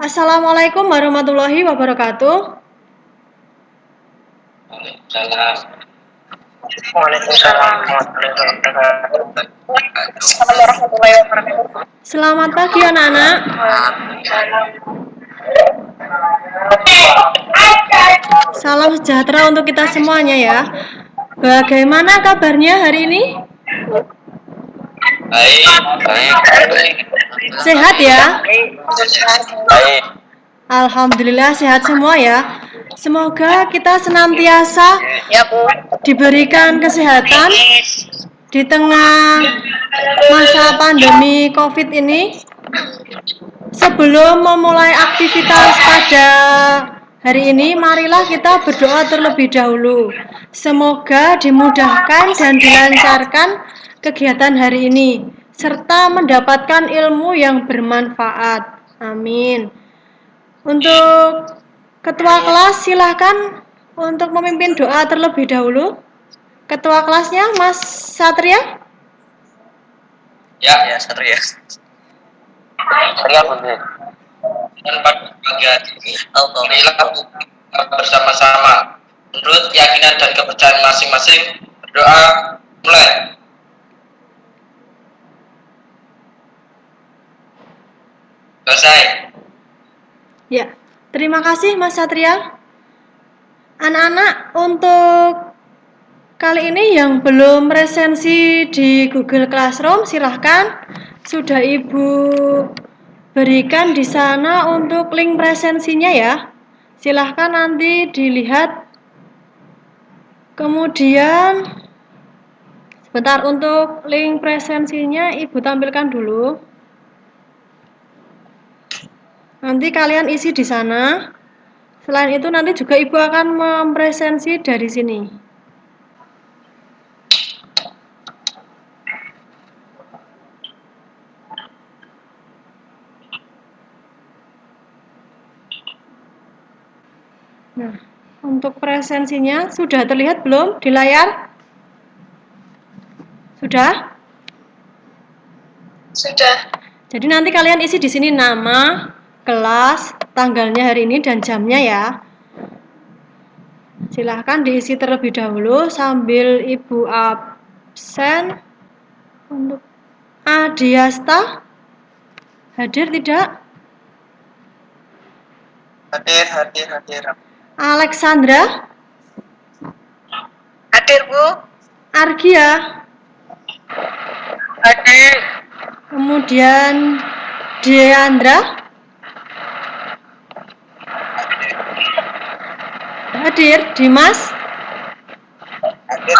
Assalamualaikum warahmatullahi wabarakatuh. Waalaikumsalam warahmatullahi wabarakatuh. Selamat pagi anak-anak. Salam sejahtera untuk kita semuanya ya. Bagaimana kabarnya hari ini? Baik. Sehat ya? Baik. Alhamdulillah sehat semua ya. Semoga kita senantiasa Ya, Bu. diberikan kesehatan di tengah masa pandemi COVID ini. Sebelum memulai aktivitas pada hari ini, marilah kita berdoa terlebih dahulu. Semoga dimudahkan dan dilancarkan kegiatan hari ini, serta mendapatkan ilmu yang bermanfaat. Amin. Untuk ketua kelas, silakan untuk memimpin doa terlebih dahulu. Ketua kelasnya, Mas Satria. Ya, Satria. Satria boleh. Dan pada pagi hari ini, marilah kita bersama-sama menurut keyakinan dan kepercayaan masing-masing berdoa. Mulai. Selesai. Ya, terima kasih Mas Satria. Anak-anak, untuk kali ini yang belum resensi di Google Classroom, silahkan sudah Ibu berikan di sana untuk link presensinya ya. Silahkan nanti dilihat. Kemudian, sebentar, untuk link presensinya Ibu tampilkan dulu. Nanti kalian isi di sana. Selain itu nanti juga Ibu akan mempresensi dari sini. Nah, untuk presensinya sudah terlihat belum di layar? Sudah? Sudah. Jadi nanti kalian isi di sini nama, kelas, tanggalnya hari ini dan jamnya ya. Silahkan diisi terlebih dahulu sambil Ibu absen. Untuk Adiasta hadir tidak? Hadir. Alexandra? Hadir, Bu. Argia? Hadir. Kemudian Deandra? Hadir. Dimas? Hadir.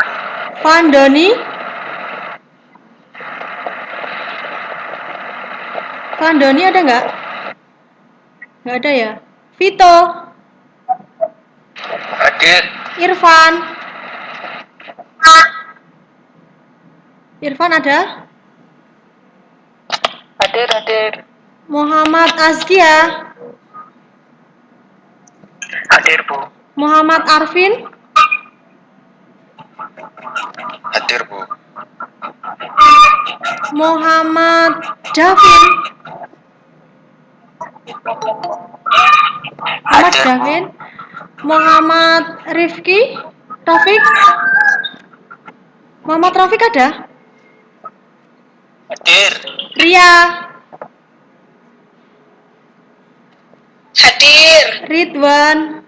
Vandoni? Vandoni ada nggak? Nggak ada ya. Vito? Hadir. Irfan? Irfan ada? Hadir. Muhammad Azkia? Hadir, Bu. Muhammad Arfin? Hadir, Bu. Muhammad Davin? Muhammad Davin? Muhammad Rifki? Taufik? Muhammad Taufik ada? Hadir. Ria? Hadir. Ridwan?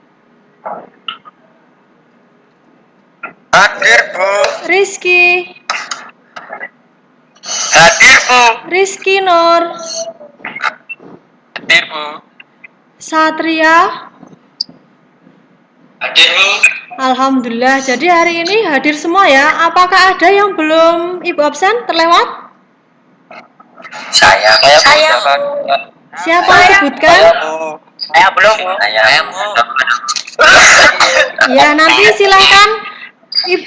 Hadir, Bu. Rizky? Hadir, Bu. Rizky Nur? Hadir, Bu. Satria? Hadir, Bu. Alhamdulillah, jadi hari ini hadir semua ya. Apakah ada yang belum Ibu absen terlewat? Saya, Bu. Siapa sebutkan? Bu. Saya belum, Bu. Saya, Bu. Ya, nanti silahkan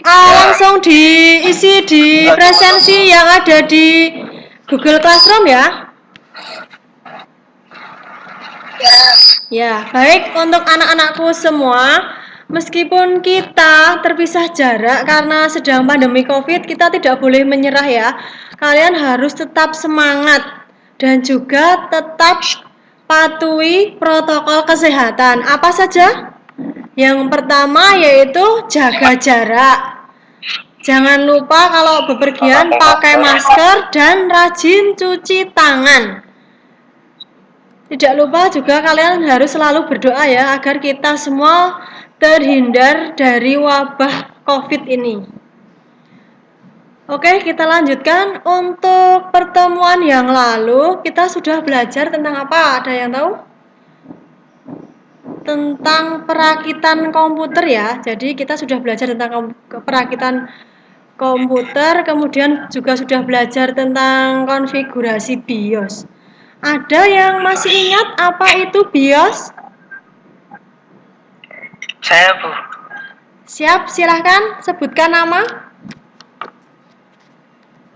langsung diisi di presensi yang ada di Google Classroom ya. Ya, baik untuk anak-anakku semua. Meskipun kita terpisah jarak karena sedang pandemi COVID, kita tidak boleh menyerah ya. Kalian harus tetap semangat dan juga tetap patuhi protokol kesehatan. Apa saja? Yang pertama yaitu jaga jarak. Jangan lupa kalau bepergian pakai masker dan rajin cuci tangan. Tidak lupa juga kalian harus selalu berdoa ya agar kita semua terhindar dari wabah COVID ini. Oke, kita lanjutkan. Untuk pertemuan yang lalu kita sudah belajar tentang apa? Ada yang tahu? Tentang perakitan komputer ya. Jadi kita sudah belajar tentang perakitan komputer, kemudian juga sudah belajar tentang konfigurasi BIOS. Ada yang masih ingat apa itu BIOS? Saya, Bu. Siap, silahkan sebutkan nama.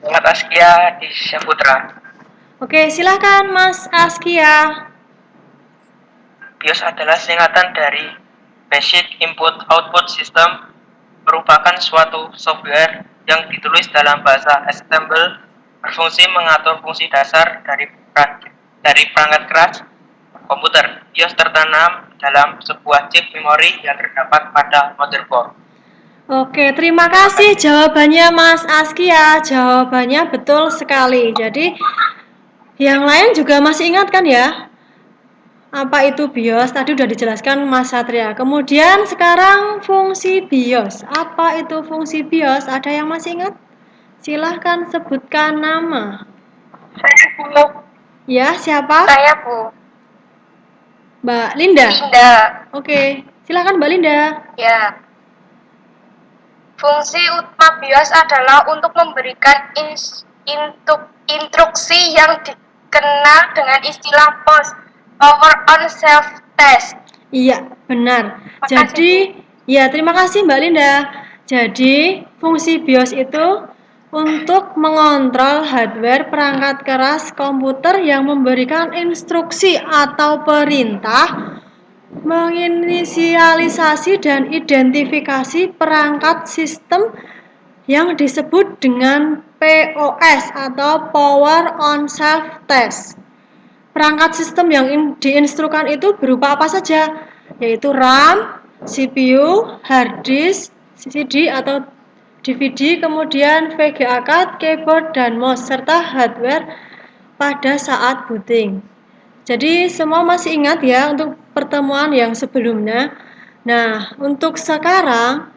Muhammad Askia di Syaputra. Oke, silahkan Mas Askia. BIOS adalah singkatan dari Basic Input Output System, merupakan suatu software yang ditulis dalam bahasa assembly, berfungsi mengatur fungsi dasar dari perangkat keras komputer. BIOS tertanam dalam sebuah chip memori yang terdapat pada motherboard. Oke, terima kasih jawabannya Mas Askia. Jawabannya betul sekali. Jadi yang lain juga masih ingat kan ya? Apa itu BIOS? Tadi udah dijelaskan Mas Satria. Kemudian sekarang fungsi BIOS. Apa itu fungsi BIOS? Ada yang masih ingat? Silahkan sebutkan nama. Saya, Bu. Ya, siapa? Saya, Bu. Mbak Linda. Linda. Oke, silahkan Mbak Linda. Ya. Fungsi utama BIOS adalah untuk memberikan instruksi yang dikenal dengan istilah power on self test. Iya, benar. Makasih, Jadi, ya terima kasih Mbak Linda. Jadi, fungsi BIOS itu untuk mengontrol hardware perangkat keras komputer yang memberikan instruksi atau perintah, menginisialisasi dan identifikasi perangkat sistem yang disebut dengan POS atau Power on Self Test. Perangkat sistem yang diinstrukan itu berupa apa saja? Yaitu RAM, CPU, hard disk, CD atau DVD, kemudian VGA card, keyboard, dan mouse, serta hardware pada saat booting. Jadi semua masih ingat ya untuk pertemuan yang sebelumnya. Nah, untuk sekarang,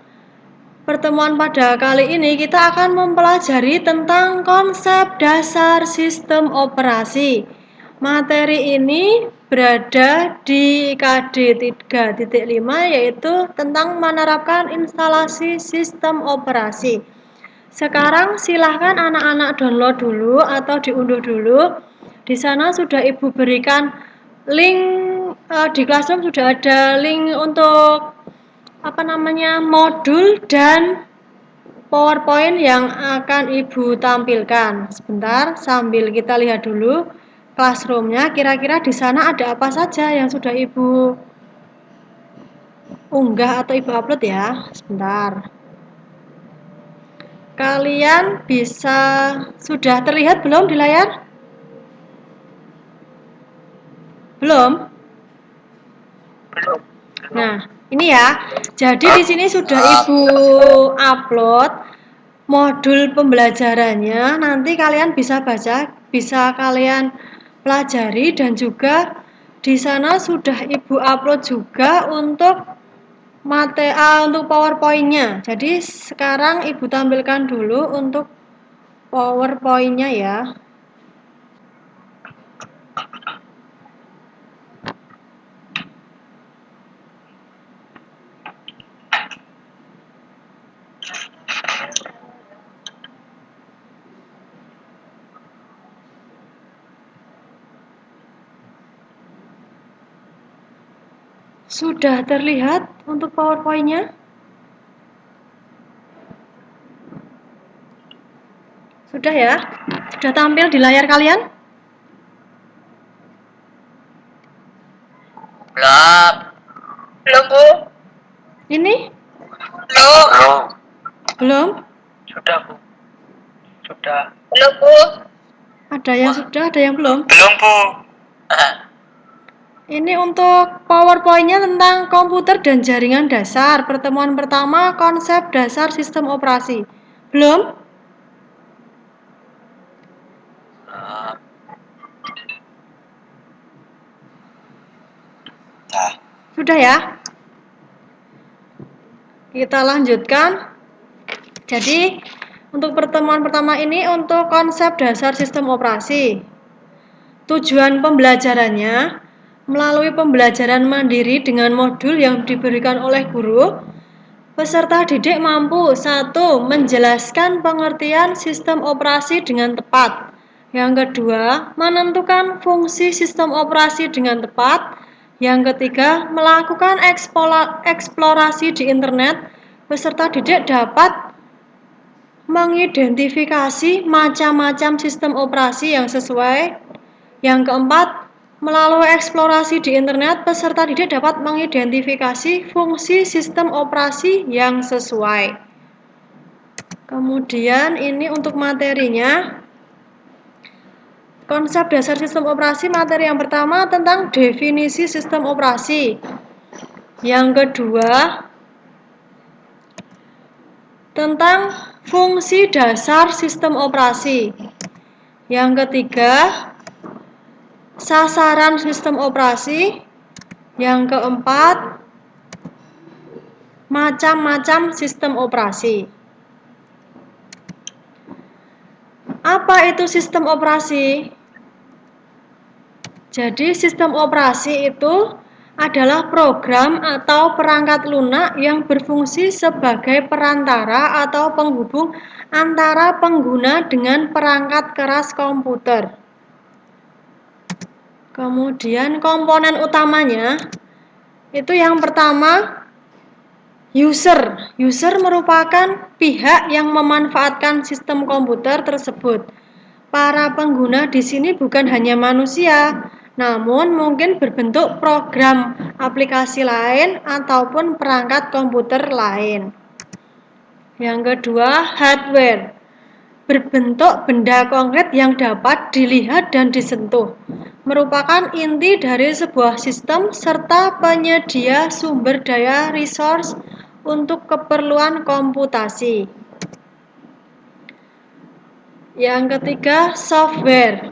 pertemuan pada kali ini kita akan mempelajari tentang konsep dasar sistem operasi. Materi ini berada di KD 3.5 yaitu tentang menerapkan instalasi sistem operasi. Sekarang silahkan anak-anak download dulu atau diunduh dulu. Di sana sudah Ibu berikan link di Classroom, sudah ada link untuk modul dan PowerPoint yang akan Ibu tampilkan. Sebentar sambil kita lihat dulu Classroom-nya, kira-kira di sana ada apa saja yang sudah Ibu unggah atau Ibu upload ya. Sebentar. Kalian bisa sudah terlihat belum di layar? Belum? Belum. Nah, ini ya. Jadi di sini sudah Ibu upload modul pembelajarannya. Nanti kalian bisa baca, bisa kalian pelajari, dan juga di sana sudah Ibu upload juga untuk untuk PowerPoint-nya. Jadi sekarang Ibu tampilkan dulu untuk PowerPoint-nya ya. Sudah terlihat untuk PowerPoint-nya? Sudah ya? Sudah tampil di layar kalian? Belum. Belum, Bu. Ini? Belum. Belum? Sudah, Bu. Sudah. Belum, Bu. Ada yang sudah, ada yang belum? Belum, Bu. Ini untuk PowerPoint-nya tentang komputer dan jaringan dasar. Pertemuan pertama, konsep dasar sistem operasi. Belum? Sudah ya? Kita lanjutkan. Jadi, untuk pertemuan pertama ini untuk konsep dasar sistem operasi. Tujuan pembelajarannya melalui pembelajaran mandiri dengan modul yang diberikan oleh guru, peserta didik mampu 1. Menjelaskan pengertian sistem operasi dengan tepat. Yang kedua, menentukan fungsi sistem operasi dengan tepat. Yang ketiga, melakukan eksplorasi di internet. Peserta didik dapat mengidentifikasi macam-macam sistem operasi yang sesuai. Yang keempat, melalui eksplorasi di internet, peserta didik dapat mengidentifikasi fungsi sistem operasi yang sesuai. Kemudian ini untuk materinya. Konsep dasar sistem operasi, materi yang pertama tentang definisi sistem operasi. Yang kedua, tentang fungsi dasar sistem operasi. Yang ketiga, sasaran sistem operasi. Yang keempat, macam-macam sistem operasi. Apa itu sistem operasi? Jadi sistem operasi itu adalah program atau perangkat lunak yang berfungsi sebagai perantara atau penghubung antara pengguna dengan perangkat keras komputer. Kemudian komponen utamanya itu yang pertama user. User merupakan pihak yang memanfaatkan sistem komputer tersebut. Para pengguna di sini bukan hanya manusia, namun mungkin berbentuk program aplikasi lain ataupun perangkat komputer lain. Yang kedua, hardware. Berbentuk benda konkret yang dapat dilihat dan disentuh, merupakan inti dari sebuah sistem serta penyedia sumber daya resource untuk keperluan komputasi. Yang ketiga, software.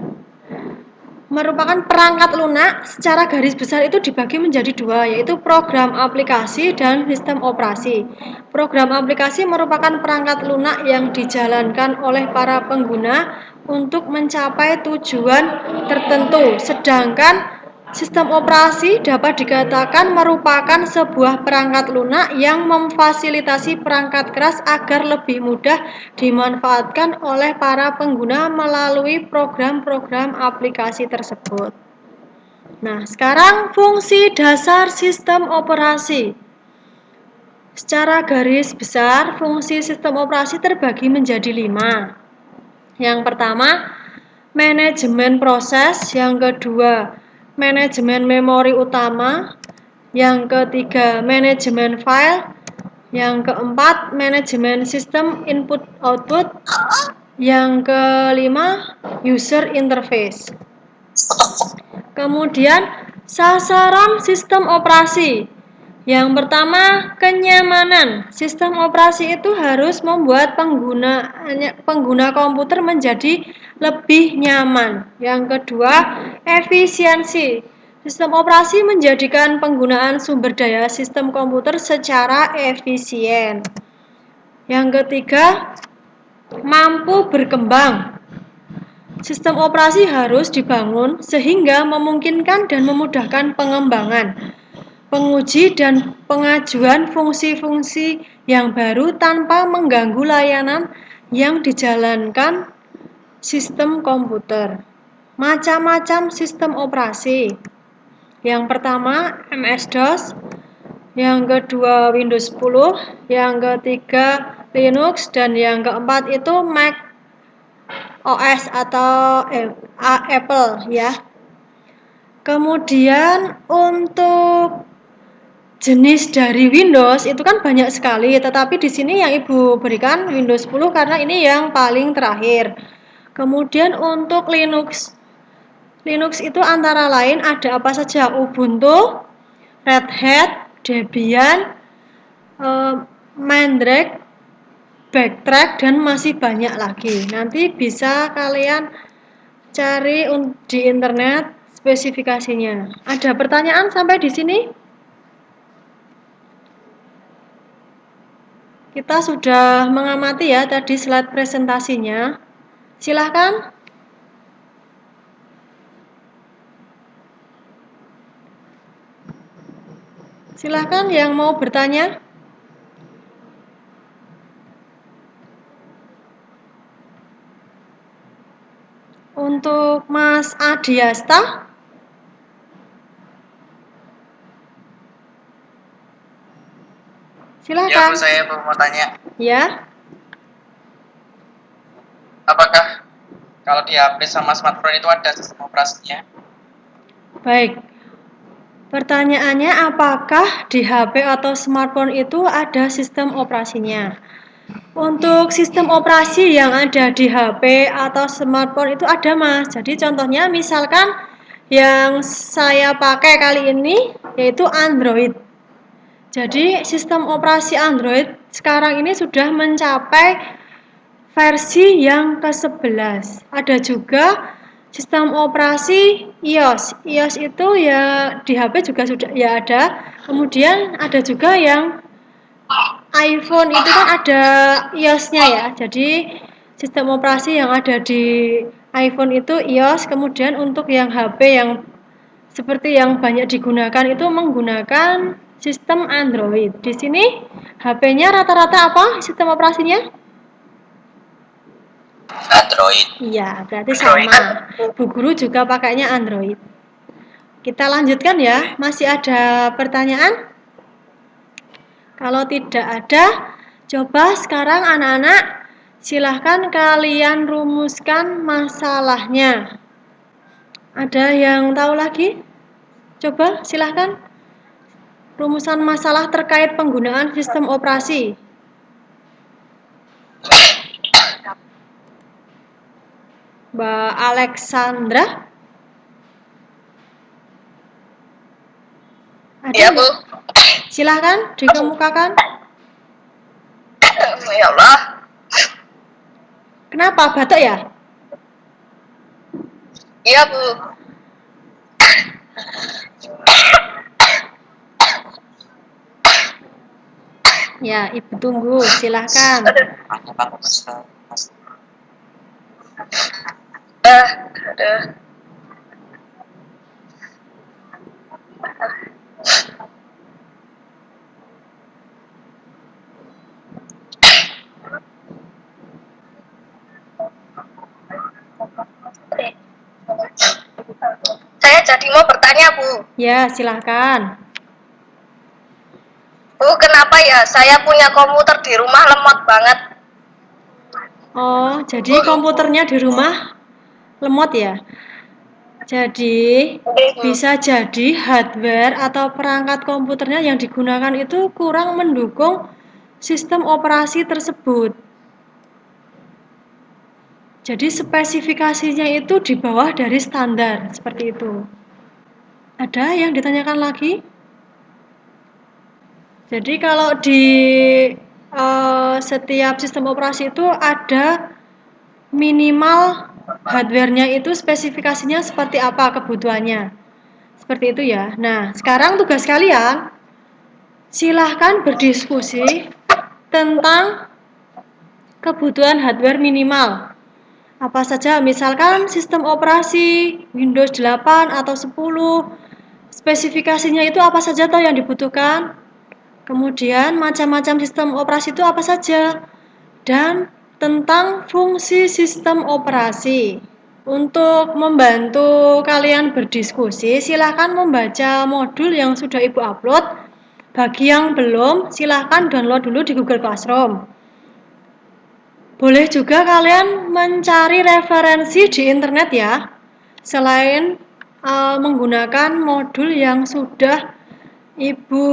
Merupakan perangkat lunak, secara garis besar itu dibagi menjadi dua, yaitu program aplikasi dan sistem operasi. Program aplikasi merupakan perangkat lunak yang dijalankan oleh para pengguna untuk mencapai tujuan tertentu, sedangkan sistem operasi dapat dikatakan merupakan sebuah perangkat lunak yang memfasilitasi perangkat keras agar lebih mudah dimanfaatkan oleh para pengguna melalui program-program aplikasi tersebut. Nah, sekarang fungsi dasar sistem operasi. Secara garis besar, fungsi sistem operasi terbagi menjadi 5. Yang pertama, manajemen proses. Yang kedua, manajemen memori utama. Yang ketiga, manajemen file. Yang keempat, manajemen sistem input-output. Yang kelima, user interface. Kemudian, sasaran sistem operasi. Yang pertama, kenyamanan. Sistem operasi itu harus membuat pengguna komputer menjadi lebih nyaman. Yang kedua, efisiensi. Sistem operasi menjadikan penggunaan sumber daya sistem komputer secara efisien. Yang ketiga, mampu berkembang. Sistem operasi harus dibangun sehingga memungkinkan dan memudahkan pengembangan, penguji dan pengajuan fungsi-fungsi yang baru tanpa mengganggu layanan yang dijalankan sistem komputer. Macam-macam sistem operasi. Yang pertama, MS-DOS. Yang kedua, Windows 10. Yang ketiga, Linux. Dan yang keempat itu Mac OS atau Apple ya. Kemudian untuk jenis dari Windows itu kan banyak sekali, tetapi di sini yang Ibu berikan Windows 10 karena ini yang paling terakhir. Kemudian untuk Linux Linux itu antara lain ada apa saja? Ubuntu, Red Hat, Debian, Mandrake, Backtrack, dan masih banyak lagi. Nanti bisa kalian cari di internet spesifikasinya. Ada pertanyaan sampai di sini? Kita sudah mengamati ya tadi slide presentasinya. Silahkan. Silahkan yang mau bertanya. Untuk Mas Adiasta. Silahkan. Ya, Bu, saya mau tanya. Ya. Apakah kalau di HP sama smartphone itu ada sistem operasinya? Baik. Pertanyaannya, apakah di HP atau smartphone itu ada sistem operasinya? Untuk sistem operasi yang ada di HP atau smartphone itu ada, Mas. Jadi contohnya misalkan yang saya pakai kali ini yaitu Android. Jadi sistem operasi Android sekarang ini sudah mencapai versi yang ke-11. Ada juga sistem operasi iOS. iOS itu ya di HP juga sudah ya ada. Kemudian ada juga yang iPhone itu kan ada iOS-nya ya. Jadi sistem operasi yang ada di iPhone itu iOS. Kemudian untuk yang HP yang seperti yang banyak digunakan itu menggunakan sistem Android. Di sini HP-nya rata-rata apa sistem operasinya? Android. Iya, berarti sama. Bu Guru juga pakainya Android. Kita lanjutkan ya. Masih ada pertanyaan? Kalau tidak ada, coba sekarang anak-anak silahkan kalian rumuskan masalahnya. Ada yang tahu lagi? Coba silahkan rumusan masalah terkait penggunaan sistem operasi. Mbak Alexandra? Ada Iya, Bu. Silahkan dikemukakan. Ya Allah. Kenapa batuk ya? Iya, Bu. Ya, Ibu tunggu, silahkan. Ada. Saya jadi mau bertanya, Bu. Ya, silahkan. Bu, kenapa ya saya punya komputer di rumah lemot banget? Oh, jadi komputernya di rumah lemot ya? Jadi, bisa jadi hardware atau perangkat komputernya yang digunakan itu kurang mendukung sistem operasi tersebut. Jadi, spesifikasinya itu di bawah dari standar, seperti itu. Ada yang ditanyakan lagi? Jadi, kalau di setiap sistem operasi itu ada minimal hardware-nya itu spesifikasinya seperti apa kebutuhannya. Seperti itu ya. Nah, sekarang tugas kalian silahkan berdiskusi tentang kebutuhan hardware minimal. Apa saja, misalkan sistem operasi Windows 8 atau 10, spesifikasinya itu apa saja toh yang dibutuhkan. Kemudian macam-macam sistem operasi itu apa saja. Dan tentang fungsi sistem operasi. Untuk membantu kalian berdiskusi, silahkan membaca modul yang sudah Ibu upload. Bagi yang belum, silahkan download dulu di Google Classroom. Boleh juga kalian mencari referensi di internet ya, selain menggunakan modul yang sudah Ibu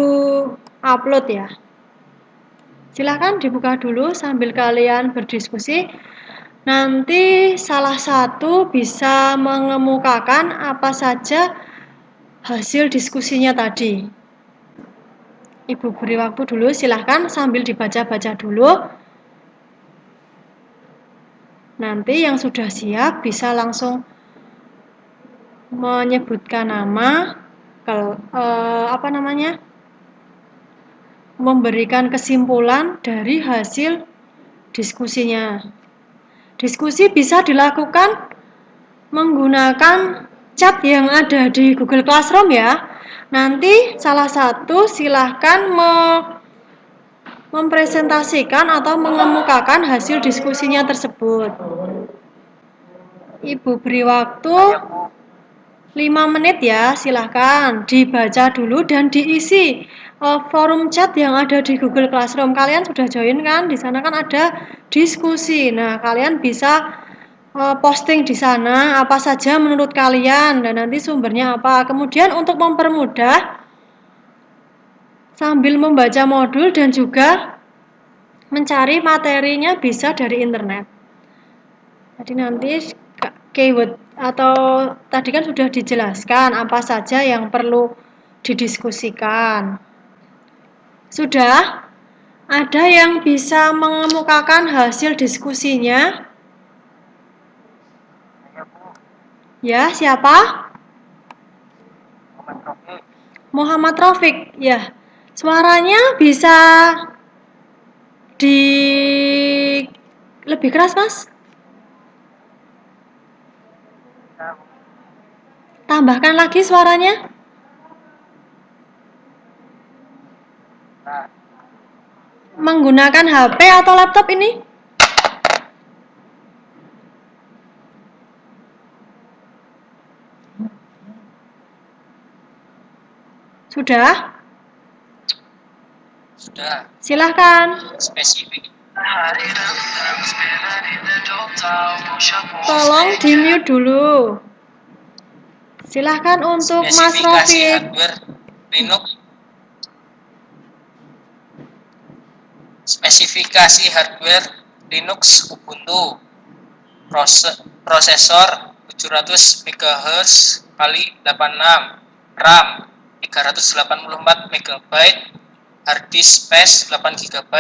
upload ya. Silahkan dibuka dulu sambil kalian berdiskusi. Nanti salah satu bisa mengemukakan apa saja hasil diskusinya tadi. Ibu beri waktu dulu, silahkan sambil dibaca-baca dulu. Nanti yang sudah siap bisa langsung menyebutkan nama, memberikan kesimpulan dari hasil diskusinya. Diskusi bisa dilakukan menggunakan chat yang ada di Google Classroom ya. Nanti salah satu silahkan mempresentasikan atau mengemukakan hasil diskusinya tersebut. Ibu beri waktu 5 menit ya, silahkan dibaca dulu dan diisi forum chat yang ada di Google Classroom. Kalian sudah join kan? Di sana kan ada diskusi. Nah, kalian bisa posting di sana apa saja menurut kalian dan nanti sumbernya apa. Kemudian untuk mempermudah sambil membaca modul dan juga mencari materinya bisa dari internet. Jadi nanti keyword atau tadi kan sudah dijelaskan apa saja yang perlu didiskusikan. Sudah? Ada yang bisa mengemukakan hasil diskusinya? Ya, siapa? Muhammad Rafiq. Ya. Suaranya bisa lebih keras, Mas? Tambahkan lagi suaranya. Menggunakan HP atau laptop ini? Sudah? Sudah. Silahkan. Spesifik. Tolong di-mute dulu. Silahkan untuk Mas Spesifikasi Rafiq. hardware Linux. Spesifikasi hardware Linux Ubuntu. Prosesor 700 MHz kali 86, RAM 384 MB, hard disk space 8 GB,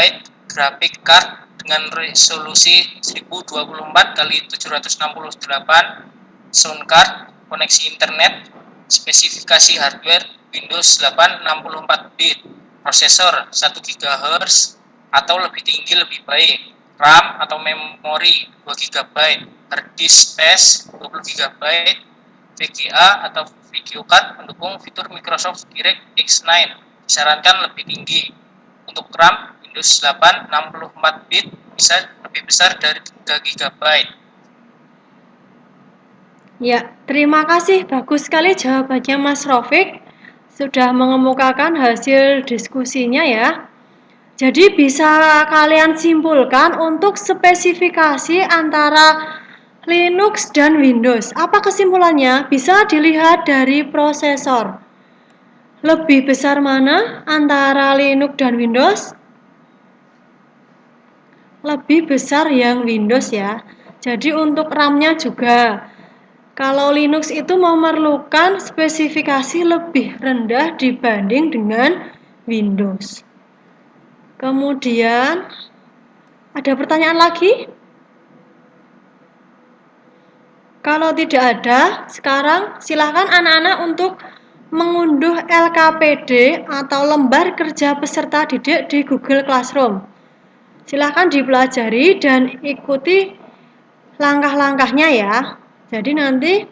graphic card dengan resolusi 1024 kali 768, sound card, koneksi internet. Spesifikasi hardware Windows 8 64 bit, prosesor 1 GHz atau lebih tinggi lebih baik, RAM atau memori 2 GB, hard disk space 20 GB, VGA atau video card mendukung fitur Microsoft DirectX 9, disarankan lebih tinggi. Untuk RAM, Windows 8 64 bit bisa lebih besar dari 3 GB. Ya, terima kasih. Bagus sekali jawabannya Mas Rafiq. Sudah mengemukakan hasil diskusinya ya. Jadi bisa kalian simpulkan untuk spesifikasi antara Linux dan Windows. Apa kesimpulannya? Bisa dilihat dari prosesor. Lebih besar mana antara Linux dan Windows? Lebih besar yang Windows ya. Jadi untuk RAM-nya juga. Kalau Linux itu memerlukan spesifikasi lebih rendah dibanding dengan Windows. Kemudian, ada pertanyaan lagi? Kalau tidak ada, sekarang silakan anak-anak untuk mengunduh LKPD atau lembar kerja peserta didik di Google Classroom. Silakan dipelajari dan ikuti langkah-langkahnya ya. Jadi nanti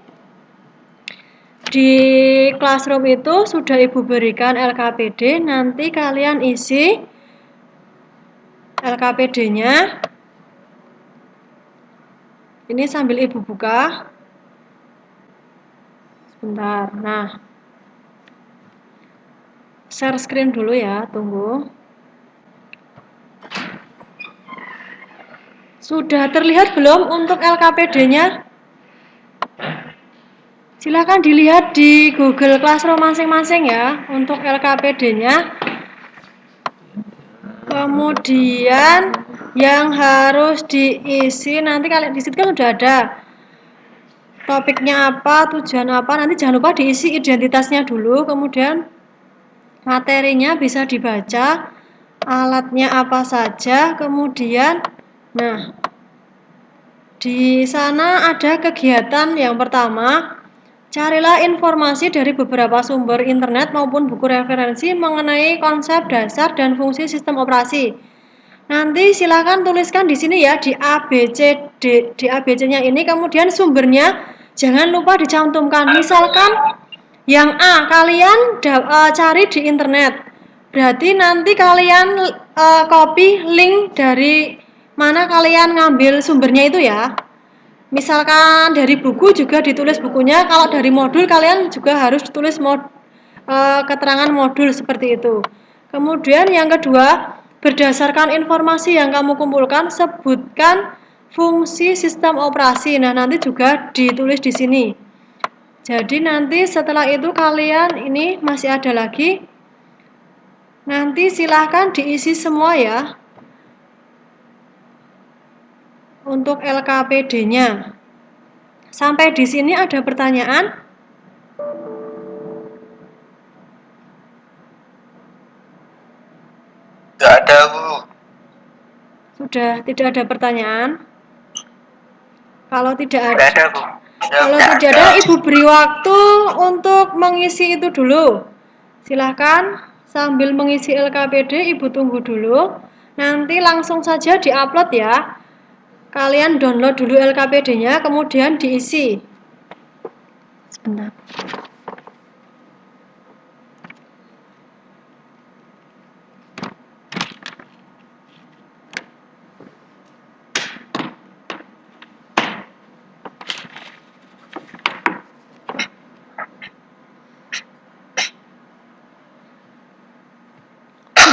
di Classroom itu sudah Ibu berikan LKPD, nanti kalian isi LKPD-nya. Ini sambil Ibu buka. Sebentar. Nah, share screen dulu ya, tunggu. Sudah terlihat belum untuk LKPD-nya? Silakan dilihat di Google Classroom masing-masing ya untuk LKPD-nya. Kemudian Yang harus diisi nanti kalian di situ kan udah ada topiknya apa, tujuan apa, nanti jangan lupa diisi identitasnya dulu, kemudian materinya bisa dibaca, alatnya apa saja, kemudian nah di sana ada kegiatan yang pertama, carilah informasi dari beberapa sumber internet maupun buku referensi mengenai konsep dasar dan fungsi sistem operasi. Nanti silakan tuliskan di sini ya di ABCD, di ABC-nya ini, kemudian sumbernya jangan lupa dicantumkan. Misalkan yang A kalian cari di internet. Berarti nanti kalian copy link dari mana kalian ngambil sumbernya itu ya. Misalkan dari buku juga ditulis bukunya, kalau dari modul kalian juga harus tulis keterangan modul seperti itu. Kemudian yang kedua, berdasarkan informasi yang kamu kumpulkan, sebutkan fungsi sistem operasi. Nah, nanti juga ditulis di sini. Jadi nanti setelah itu kalian ini masih ada lagi. Nanti silahkan diisi semua ya. Untuk LKPD-nya. Sampai di sini ada pertanyaan? Tidak ada, Bu. Sudah tidak ada pertanyaan? Kalau tidak ada, Tidak ada, Bu. kalau tidak ada, Ibu beri waktu untuk mengisi itu dulu. Silahkan sambil mengisi LKPD, Ibu tunggu dulu. Nanti langsung saja diupload ya. Kalian download dulu LKPD-nya, kemudian diisi. Sebentar.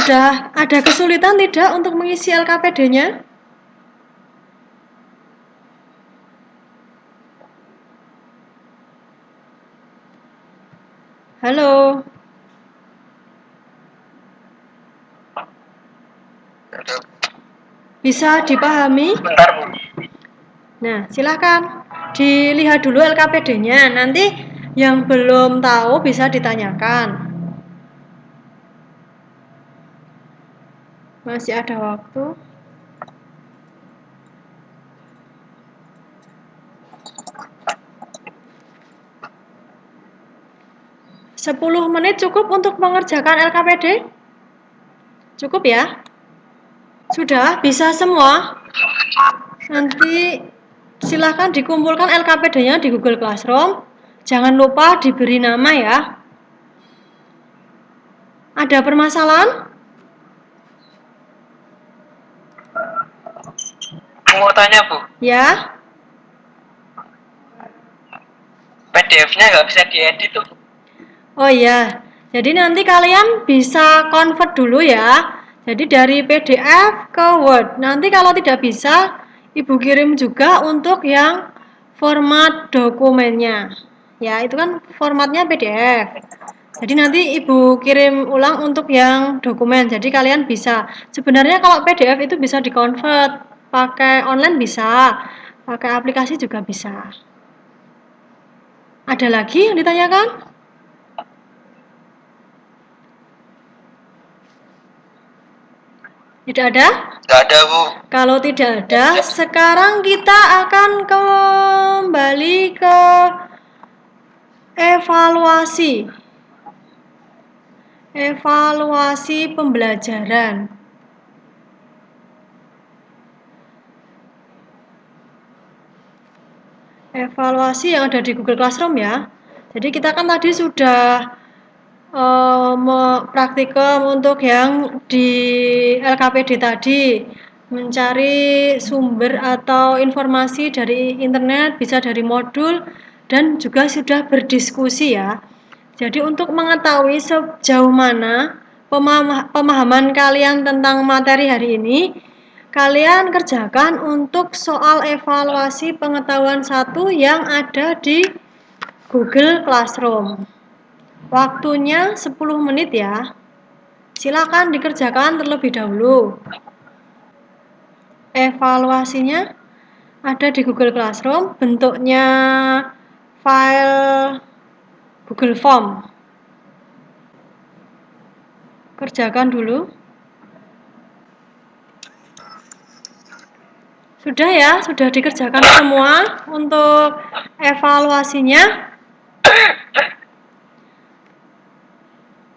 Sudah ada kesulitan tidak untuk mengisi LKPD-nya? Halo. Bisa dipahami? Bentar, Bu. Nah, silakan dilihat dulu LKPD-nya. Nanti yang belum tahu bisa ditanyakan. Masih ada waktu. Sepuluh menit cukup untuk mengerjakan LKPD? Cukup ya? Sudah, bisa semua? Nanti silahkan dikumpulkan LKPD-nya di Google Classroom. Jangan lupa diberi nama ya. Ada permasalahan? Mau tanya, Bu. Ya? PDF-nya nggak bisa diedit tuh. Oh iya, jadi nanti kalian bisa convert dulu ya. Jadi dari PDF ke Word. Nanti kalau tidak bisa, Ibu kirim juga untuk yang format dokumennya. Ya, itu kan formatnya PDF. Jadi nanti Ibu kirim ulang untuk yang dokumen. Jadi kalian bisa. Sebenarnya kalau PDF itu bisa di-convert. Pakai online bisa. Pakai aplikasi juga bisa. Ada lagi yang ditanyakan? Tidak ada? Tidak ada, Bu. Kalau tidak ada, sekarang kita akan kembali ke evaluasi. Evaluasi pembelajaran. Evaluasi yang ada di Google Classroom ya. Jadi kita kan tadi sudah praktikum untuk yang di LKPD tadi, mencari sumber atau informasi dari internet, bisa dari modul, dan juga sudah berdiskusi ya. Jadi untuk mengetahui sejauh mana pemahaman kalian tentang materi hari ini, kalian kerjakan untuk soal evaluasi pengetahuan 1 yang ada di Google Classroom. Waktunya 10 menit ya. Silakan dikerjakan terlebih dahulu. evaluasinya ada di Google Classroom, bentuknya file Google Form. Kerjakan dulu. Sudah ya, sudah dikerjakan semua untuk evaluasinya.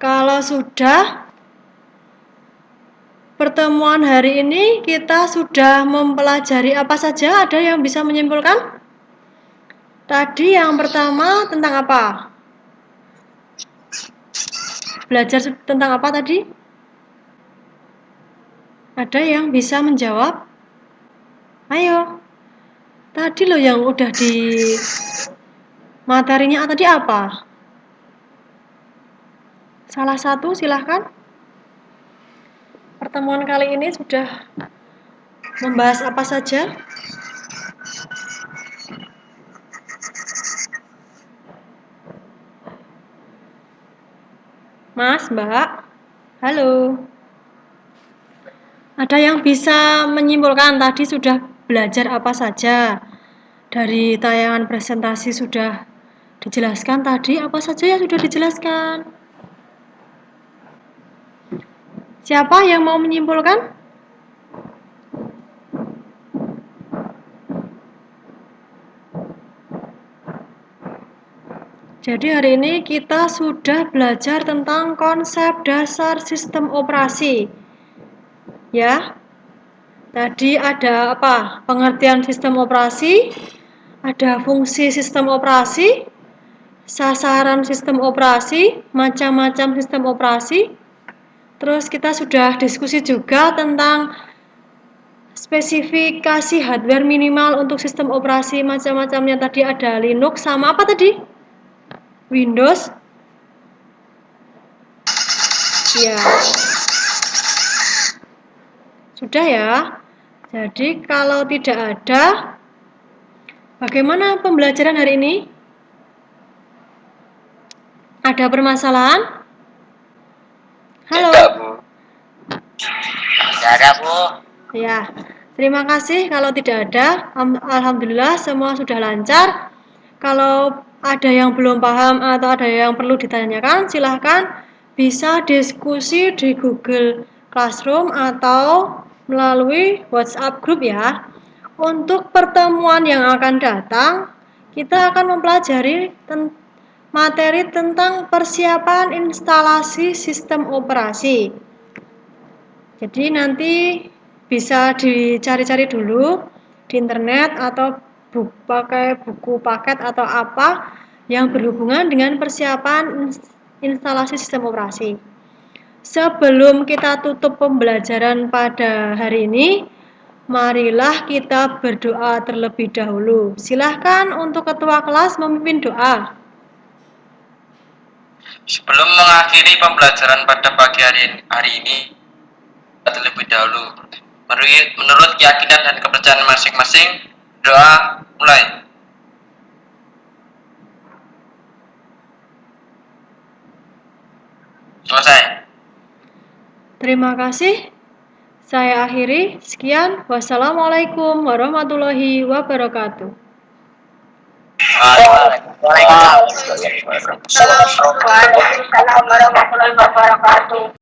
Kalau sudah, pertemuan hari ini kita sudah mempelajari apa saja? Ada yang bisa menyimpulkan? Tadi yang pertama tentang apa? Belajar tentang apa tadi? Ada yang bisa menjawab? Ayo. Tadi loh yang udah di materinya tadi apa? Salah satu silahkan. Pertemuan kali ini sudah membahas apa saja? Mas, Mbak, halo. Ada yang bisa menyimpulkan tadi sudah belajar apa saja? Dari tayangan presentasi sudah dijelaskan tadi apa saja yang sudah dijelaskan? Siapa yang mau menyimpulkan? Jadi hari ini kita sudah belajar tentang konsep dasar sistem operasi. Ya. Tadi ada apa? Pengertian sistem operasi, ada fungsi sistem operasi, sasaran sistem operasi, macam-macam sistem operasi. Terus kita sudah diskusi juga tentang spesifikasi hardware minimal untuk sistem operasi macam-macamnya. Tadi ada Linux sama apa tadi? Windows. Ya. Sudah ya. Jadi kalau tidak ada, bagaimana pembelajaran hari ini? Ada permasalahan? Halo. Tidak, Bu. Tidak ada, Bu. Ya, terima kasih. Kalau tidak ada, alhamdulillah semua sudah lancar. Kalau ada yang belum paham atau ada yang perlu ditanyakan, silahkan bisa diskusi di Google Classroom atau melalui WhatsApp group ya. Untuk pertemuan yang akan datang, kita akan mempelajari materi tentang persiapan instalasi sistem operasi. Jadi nanti bisa dicari-cari dulu di internet atau pakai buku paket atau apa yang berhubungan dengan persiapan instalasi sistem operasi. Sebelum kita tutup pembelajaran pada hari ini, marilah kita berdoa terlebih dahulu. Silahkan untuk ketua kelas memimpin doa. Sebelum mengakhiri pembelajaran pada pagi hari ini, terlebih dahulu, menurut keyakinan dan kepercayaan masing-masing, doa mulai. Selesai. Terima kasih. Saya akhiri. Sekian. Wassalamualaikum warahmatullahi wabarakatuh. Waalaikumsalam warahmatullahi wabarakatuh.